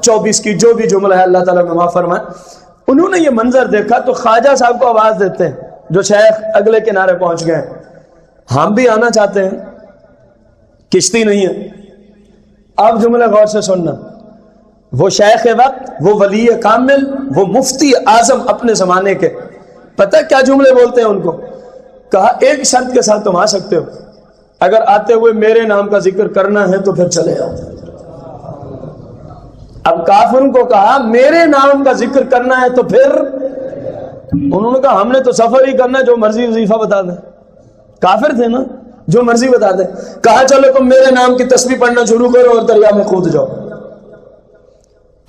24 کی، جو بھی جملہ ہے اللہ تعالیٰ میں معاف فرمائے۔ انہوں نے یہ منظر دیکھا تو خواجہ صاحب کو آواز دیتے ہیں جو شیخ اگلے کنارے پہنچ گئے، ہم بھی آنا چاہتے ہیں، کشتی نہیں ہے۔ آپ جملے غور سے سننا، وہ شیخ وقت، وہ ولی کامل، وہ مفتی اعظم اپنے زمانے کے، پتہ کیا جملے بولتے ہیں ان کو؟ کہا ایک شرط کے ساتھ تم آ سکتے ہو، اگر آتے ہوئے میرے نام کا ذکر کرنا ہے تو پھر چلے آؤ۔ اب کافروں کو کہا میرے نام کا ذکر کرنا ہے تو پھر، انہوں نے کہا ہم نے تو سفر ہی کرنا ہے، جو مرضی وظیفہ بتا دیں۔ کافر تھے نا، جو مرضی بتا دیں۔ کہا چلو تم میرے نام کی تسبیح پڑھنا شروع کرو اور دریا میں کود جاؤ۔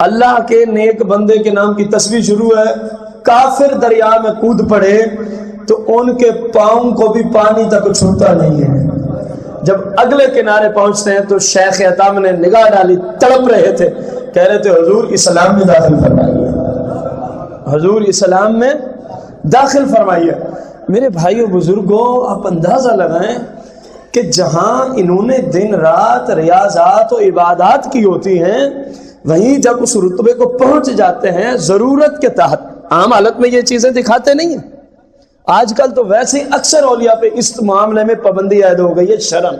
اللہ کے نیک بندے کے نام کی تسبیح شروع ہے، کافر دریا میں کود پڑے تو ان کے پاؤں کو بھی پانی تک چھوتا نہیں ہے۔ جب اگلے کنارے پہنچتے ہیں تو شیخ عطام نے نگاہ ڈالی، تڑپ رہے تھے، کہہ رہے تھے حضور اسلام میں داخل فرمائیے، حضور اسلام میں داخل فرمائیے۔ میرے بھائیو بزرگوں، آپ اندازہ لگائیں کہ جہاں انہوں نے دن رات ریاضات و عبادات کی ہوتی ہیں، وہیں جب اس رتبے کو پہنچ جاتے ہیں ضرورت کے تحت، عام حالت میں یہ چیزیں دکھاتے نہیں ہیں۔ آج کل تو ویسے اکثر اولیاء پہ اس معاملے میں پابندی عائد ہو گئی ہے، شرم،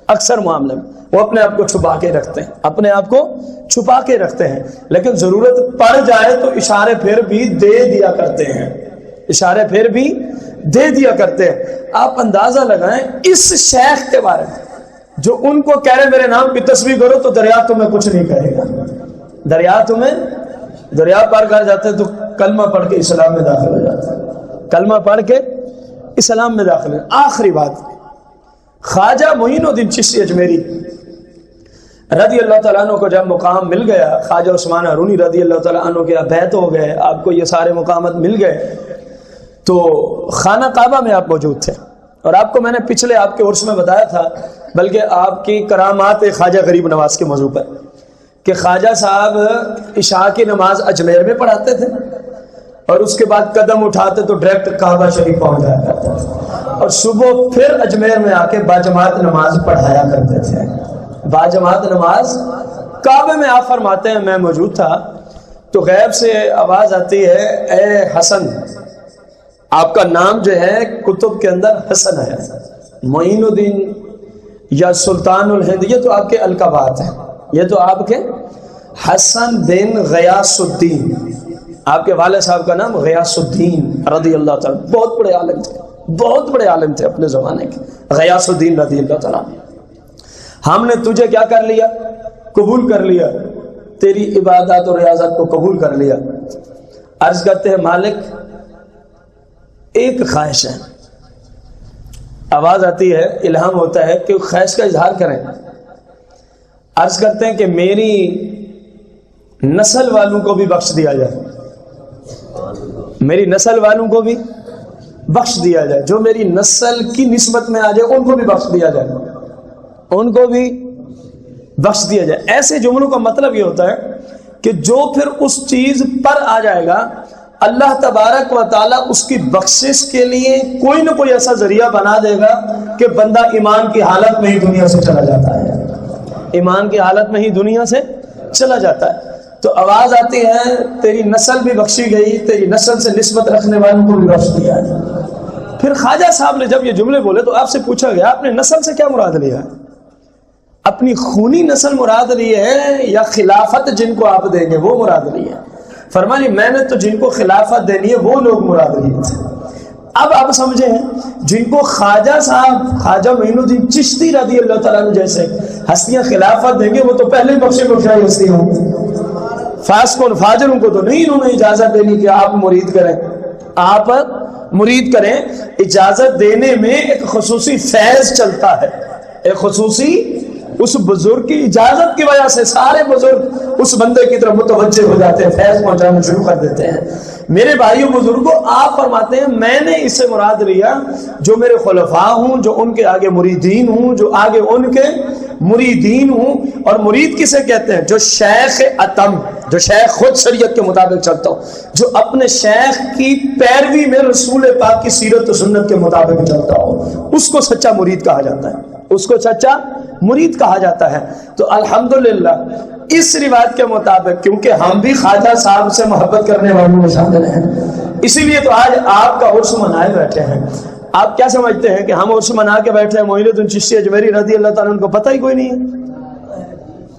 اکثر معاملے میں وہ اپنے آپ کو چھپا کے رکھتے ہیں، اپنے آپ کو چھپا کے رکھتے ہیں، لیکن ضرورت پڑ جائے تو اشارے پھر بھی دے دیا کرتے ہیں، اشارے پھر بھی دے دیا کرتے ہیں۔ آپ اندازہ لگائیں اس شیخ کے بارے میں جو ان کو کہہ رہے میرے نام کی تسبیح کرو تو دریا تمہیں کچھ نہیں کہے گا، دریا پار کر جاتے تو کلمہ پڑھ کے اسلام میں داخل ہو جاتے، کلمہ پڑھ کے اسلام میں داخل ہے۔ آخری بات، خواجہ معین الدین چشتی اجمیری رضی اللہ تعالیٰ عنہ کو جب مقام مل گیا، خواجہ عثمان ہارونی رضی اللہ تعالیٰ عنہ کے بیعت ہو گئے، آپ کو یہ سارے مقامات مل گئے، تو خانہ کعبہ میں آپ موجود تھے، اور آپ کو میں نے پچھلے آپ کے عرس میں بتایا تھا، بلکہ آپ کی کرامات خواجہ غریب نواز کے موضوع پر، کہ خواجہ صاحب عشاء کی نماز اجمیر میں پڑھاتے تھے اور اس کے بعد قدم اٹھاتے تو ڈائریکٹ کعبہ شریف پہنچ جایا کرتے تھے، اور صبح پھر اجمیر میں آ کے باجماعت نماز پڑھایا کرتے تھے، باجماعت نماز کعبے میں۔ آپ فرماتے ہیں میں موجود تھا تو غیب سے آواز آتی ہے اے حسن، آپ کا نام جو ہے کتب کے اندر حسن ہے، معین الدین یا سلطان الہند، یہ تو آپ کے القابات ہیں، یہ تو آپ کے حسن بن غیاث الدین، آپ کے والد صاحب کا نام غیاث الدین رضی اللہ تعالیٰ، بہت بڑے عالم تھے، بہت بڑے عالم تھے اپنے زمانے کے، غیاث الدین رضی اللہ تعالیٰ۔ ہم نے تجھے کیا کر لیا؟ قبول کر لیا، تیری عبادات اور ریاضت کو قبول کر لیا۔ عرض کرتے ہیں مالک ایک خواہش ہے، آواز آتی ہے، الہام ہوتا ہے کہ خواہش کا اظہار کریں۔ عرض کرتے ہیں کہ میری نسل والوں کو بھی بخش دیا جائے، میری نسل والوں کو بھی بخش دیا جائے، جو میری نسل کی نسبت میں آ جائے ان کو بھی بخش دیا جائے، ان کو بھی بخش دیا جائے۔ ایسے جملوں کا مطلب یہ ہوتا ہے کہ جو پھر اس چیز پر آ جائے گا اللہ تبارک و تعالیٰ اس کی بخشش کے لیے کوئی نہ کوئی ایسا ذریعہ بنا دے گا کہ بندہ ایمان کی حالت میں ہی دنیا سے چلا جاتا ہے، ایمان کی حالت میں ہی دنیا سے چلا جاتا ہے۔ تو آواز آتی ہے تیری نسل بھی بخشی گئی، تیری نسل سے نسبت رکھنے والوں کو بھی بخش دیا ہے۔ پھر خواجہ صاحب نے جب یہ جملے بولے تو آپ سے پوچھا گیا آپ نے نسل سے کیا مراد لیا ہے؟ اپنی خونی نسل مراد لی ہے یا خلافت جن کو آپ دیں گے وہ مراد لی ہے؟ فرمایا میں نے تو جن کو خلافت دینی ہے وہ لوگ مراد لیے تھے۔ اب آپ سمجھے ہیں جن کو خواجہ صاحب خواجہ معین الدین چشتی رضی اللہ تعالیٰ عنہ جیسے ہستیاں خلافت دیں گے وہ تو پہلے بخشے بخشائی ہستیاں ہوں گی، فاسقوں فاجروں کو تو نہیں انہوں نے اجازت دینی کہ آپ مرید کریں، آپ مرید کریں۔ اجازت دینے میں ایک خصوصی فیض چلتا ہے، ایک خصوصی اس بزرگ کی اجازت کی وجہ سے سارے بزرگ اس بندے کی طرف متوجہ ہو جاتے ہیں، فیض پہنچانا شروع کر دیتے ہیں۔ میرے بھائیوں بزرگوں آپ فرماتے ہیں میں نے اس سے مراد لیا جو میرے خلفاء ہوں، جو ان کے آگے مریدین ہوں، جو آگے ان کے مریدین ہوں۔ اور مرید کسے کہتے ہیں؟ جو شیخ اتم، جو شیخ خود شریعت کے مطابق چلتا ہو، جو اپنے شیخ کی پیروی میں رسول پاک کی سیرت و سنت کے مطابق چلتا ہو، اس کو سچا مرید کہا جاتا ہے، اس کو سچا مرید کہا جاتا ہے۔ تو الحمدللہ اس روایت کے مطابق کیونکہ ہم بھی خواجہ صاحب سے محبت کرنے والوں میں شامل ہیں، اسی لیے تو آج آپ کا عرس منائے بیٹھے ہیں۔ آپ کیا سمجھتے ہیں کہ ہم عرس منا کے بیٹھے ہیں معین الدین چشتی اجمیری رضی اللہ تعالیٰ عنہ کو پتہ ہی کوئی نہیں ہے؟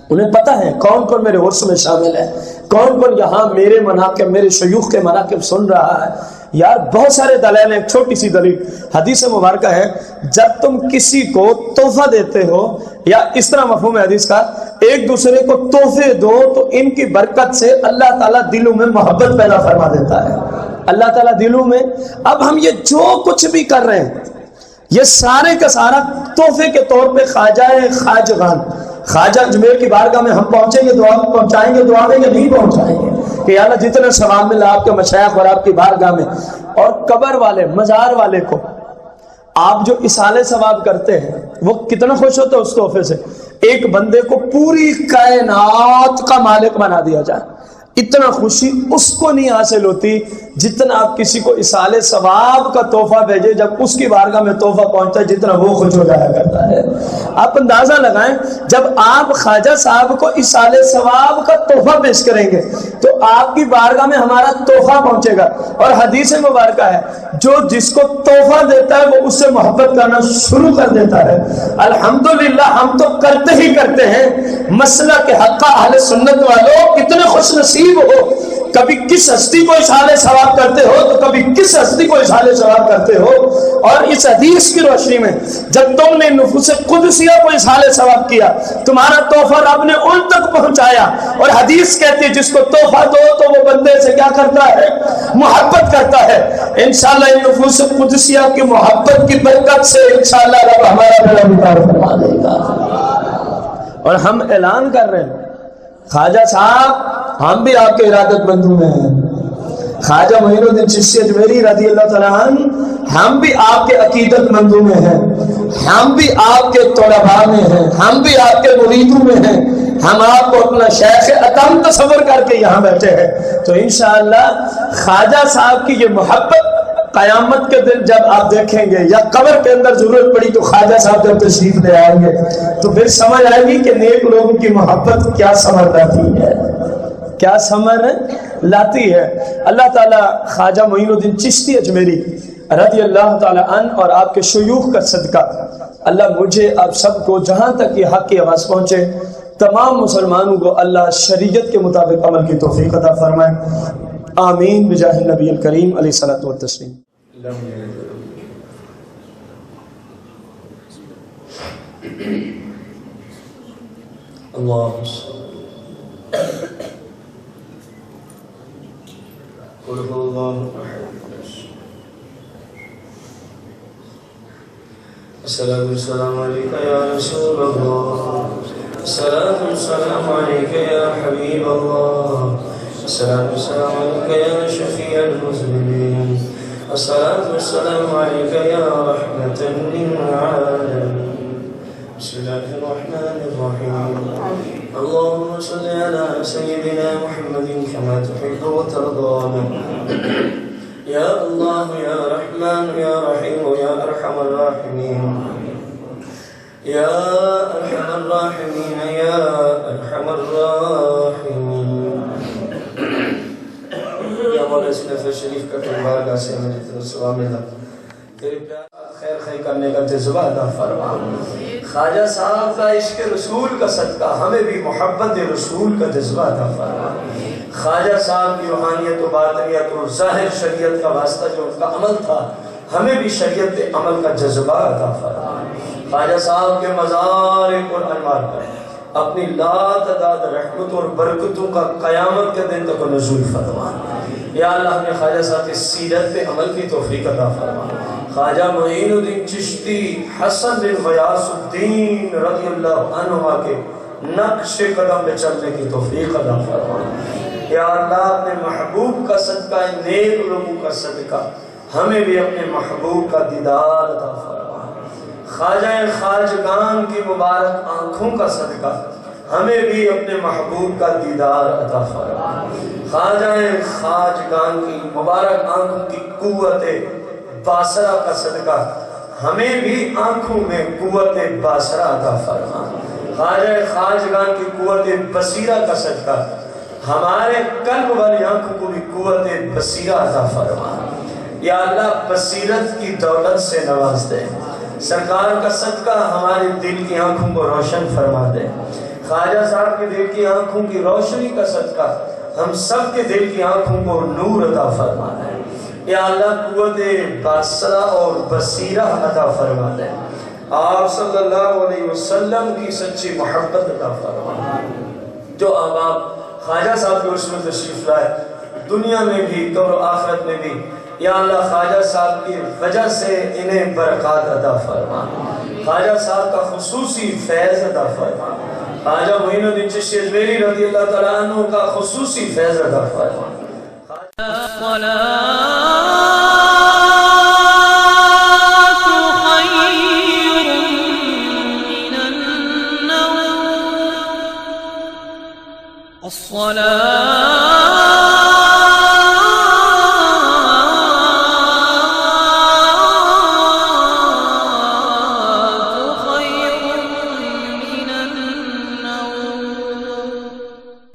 انہیں پتہ ہے کون کون میرے عرس میں شامل ہے، کون کون یہاں میرے مناقب میرے شیوخ کے مناقب سن رہا ہے۔ یار بہت سارے دلائل ہیں، ایک چھوٹی سی دلیل حدیث مبارکہ ہے جب تم کسی کو تحفہ دیتے ہو یا اس طرح مفہوم ہے حدیث کا ایک دوسرے کو تحفے دو تو ان کی برکت سے اللہ تعالیٰ دلوں میں محبت پیدا فرما دیتا ہے، اللہ تعالیٰ دلوں میں۔ اب ہم یہ جو کچھ بھی کر رہے ہیں یہ سارے کا سارا تحفے کے طور پہ خواجگان خواجہ اجمیر کی بارگاہ میں ہم پہنچیں گے دعا پہنچائیں گے دعا میں یا نہیں پہنچائیں گے کہ یا اللہ جتنے ثواب ملا آپ کے مشائخ اور آپ کی بارگاہ میں۔ اور قبر والے مزار والے کو آپ جو اصالے ثواب کرتے ہیں وہ کتنا خوش ہوتا ہے اس تحفے سے؟ ایک بندے کو پوری کائنات کا مالک بنا دیا جائے، اتنا خوشی اس کو نہیں حاصل ہوتی جتنا آپ کسی کو اصالے ثواب کا تحفہ بھیجے، جب اس کی بارگاہ میں تحفہ پہنچتا ہے جتنا وہ خوش ہو جایا کرتا ہے۔ آپ اندازہ لگائیں جب آپ خواجہ صاحب کو اصالے ثواب کا تحفہ پیش کریں گے تو آپ کی بارگاہ میں ہمارا تحفہ پہنچے گا۔ اور حدیث مبارکہ ہے جو جس کو تحفہ دیتا ہے وہ اس سے محبت کرنا شروع کر دیتا ہے۔ الحمدللہ ہم تو کرتے ہی کرتے ہیں۔ مسئلہ کہ حقہ اہل سنت والوں اتنے خوش نصیب ہو، کبھی کس ہستی کو اصالے ثواب کرتے ہو تو کبھی کس ہستی کو اصالے ثواب کرتے ہو۔ اور اس حدیث کی روشنی میں جب تم نے نفوس قدسیہ کو اصالے ثواب کیا تمہارا تحفہ رب نے ان تک پہنچایا۔ اور حدیث کہتی ہے جس کو تحفہ دو تو وہ بندے سے کیا کرتا ہے؟ محبت کرتا ہے۔ انشاءاللہ ان نفوس قدسیہ کی محبت کی برکت سے انشاءاللہ رب ہمارا بڑا مقام فرما دے گا۔ اور ہم اعلان کر رہے ہیں خواجہ صاحب ہم بھی آپ کے ارادت مندوں میں ہیں، خواجہ معین الدین چشتی اجمیری رضی اللہ تعالیٰ عنہ ہم بھی آپ کے عقیدت مندوں میں ہیں، ہم بھی آپ کے طلباء میں ہیں، ہم بھی آپ کے مریدوں میں ہیں۔ ہم آپ کو اپنا شیخ اتم تصور کر کے یہاں بیٹھے ہیں۔ تو انشاءاللہ خواجہ صاحب کی یہ محبت قیامت کے دن جب آپ دیکھیں گے یا قبر کے اندر ضرورت پڑی تو خواجہ صاحب جب تشریف لے آئیں گے تو پھر سمجھ آئے گی کہ نیک لوگوں کی محبت کیا ثمر لاتی ہے، کیا ثمر لاتی ہے۔ اللہ تعالیٰ خواجہ معین الدین چشتی اجمیری رضی اللہ تعالیٰ عنہ اور آپ کے شیوخ کا صدقہ اللہ مجھے آپ سب کو جہاں تک یہ حق کی آواز پہنچے تمام مسلمانوں کو اللہ شریعت کے مطابق عمل کی توفیق عطا فرمائے۔ آمین بجاہ النبی الکریم علیہ الصلوۃ والتسلیم۔ اللہ قل هو اللہ الصلاۃ والسلام علیکہ یا رسول اللہ الصلاة والسلام عليك يا حبيب الله. الصلاة والسلام عليك يا شفيع المذنبين. الصلاة والسلام عليك يا رحمة للعالمين. بسم الله الرحمن الرحيم. اللهم صل على سيدنا محمد كما تحب وترضى. يا الله يا رحمن يا رحيم يا أرحم الراحمين. يا أرحم الراحمين يا أرحم الراحمين. یا مولا اس نفر شریف کا تیری بارگاہ سے ہمیں جتنا سلام ملا، تیری پیار خیر خیر کرنے کا جذبہ عطا فرما. خواجہ صاحب کا عشق رسول کا صدقہ ہمیں بھی محبت رسول کا جذبہ عطا فرما. خواجہ صاحب کی روحانیت و باطنیت اور ظاہر شریعت کا واسطہ جو ان کا عمل تھا، ہمیں بھی شریعت پہ عمل کا جذبہ عطا فرما. خواجہ صاحب کے مزار پر انوار کر اپنی لا تعداد رحمت اور برکتوں کا قیامت کے دن تک نزول فرما. یا اللہ ہمیں خواجہ صاحب کی سیرت پہ عمل کی توفیق عطا فرما. خواجہ معین الدین چشتی حسن بن غیاث الدین رضی اللہ عنہ کے نقش قدم پہ چلنے کی توفیق عطا فرما. یا اللہ اپنے محبوب کا صدقہ، نیک لوگوں کا صدقہ ہمیں بھی اپنے محبوب کا دیدار عطا فرما. خواجہ خواجگان کی مبارک آنکھوں کا صدقہ ہمیں بھی اپنے محبوب کا دیدار عطا فرما. خواجہ خواجگان کی مبارک آنکھوں کی قوت باصرہ کا صدقہ ہمیں بھی آنکھوں میں قوت باصرہ عطا فرما. خواجہ خواجگان کی قوت بصیرہ کا صدقہ ہمارے قلب والی آنکھوں کو بھی قوت بصیرہ عطا فرما. یا اللہ بصیرت کی دولت سے نواز دے. سرکار کا صدقہ ہمارے دل کی آنکھوں کو روشن فرما دے. خواجہ صاحب کے دل کی آنکھوں کی روشنی کا صدقہ ہم سب کے دل کی آنکھوں کو نور عطا فرما دے. یا اللہ قوت باصرہ اور بصیرہ عطا فرما دے. آپ صلی اللہ علیہ وسلم کی سچی محبت عطا فرما. جو احباب خواجہ صاحب کے عرص میں تشریف لائے دنیا میں بھی قبر و آخرت میں بھی، یا اللہ خواجہ صاحب کی وجہ سے انہیں برکات عطا فرما. خواجہ صاحب کا خصوصی فیض عطا فرما. خواجہ معین الدین چشتی اجمیری رضی اللہ تعالیٰ عنہ کا خصوصی فیض عطا فرما.